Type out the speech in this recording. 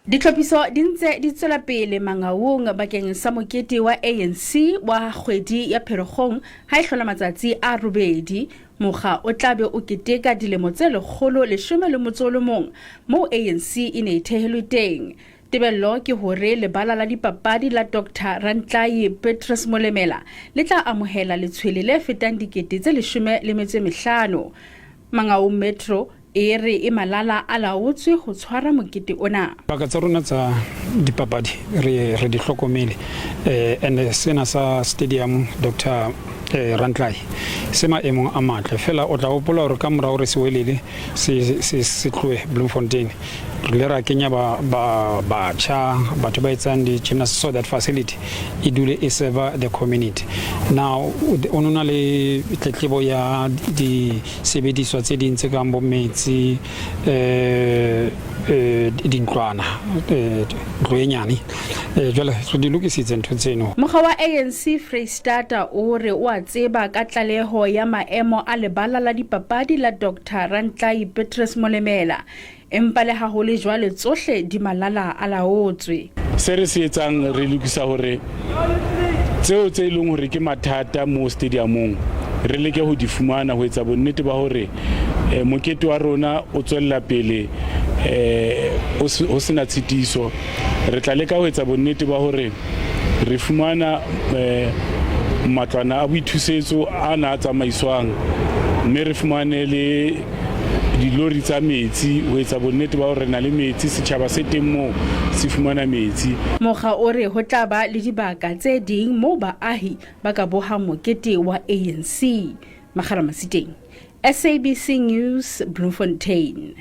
Ditlhophiso di ntse di tswela pele Mangaung bakeng sa mokete wa ANC wa kgwedi ya Pherekgong ha e hlola matsatsi a robedi. Mokga o tlabe o keteka dilemo tse 111 moo ANC e ne e thehelwe teng. Tebello ke hore lebala la dipapadi la Dr. Petrus Molemela le tla amohela letshwele le fetang dikete tse 15. Mangaung Metro e re e malala a laotswe ho tshwara mokete ona. Baka tsa rona tsa dipapadi re di hlokomele and sena sa setediamo Dr. Rantlai se maemong a matle fela o tla hopola hore ka morao re se welele se tlohe Bloemfontein re ra kenya ba cha batho ba etsang di gymnastics so that facility e dule e serve the community. Now onona le tletlebo ya disebediswa tse ding tse kang bo metsi dintlwana tloenyane jwale re di lokisitse ntho tseno. Mokga wa ANC Freestata o re o a tseba ka tlaleho ya maemo a lebala la dipapadi la Dr. Petrus Molemela empa le ha ho le jwale tsohle di malala a laotswe. Se re se etsang re lokisa hore tseo tse ileng hore ke mathata mo setediamong re leke ho di fumana ho etsa bonnete ba hore mokete wa rona o tswella pele o sena tshitiso. Re tla leka ho etsa bonnete ba hore re fumana matlwana a boithusetso ana a tsamaiswang mme re fumane le dilori tsa metsi ho etsa bonnete ba hore na le metsi setjhaba se teng moo se fumana metsi. Mokga o re ho tla ba le dibaka tse ding moo baahi ba ka bohang mokete wa ANC. Mokga SABC News, Bloemfontein.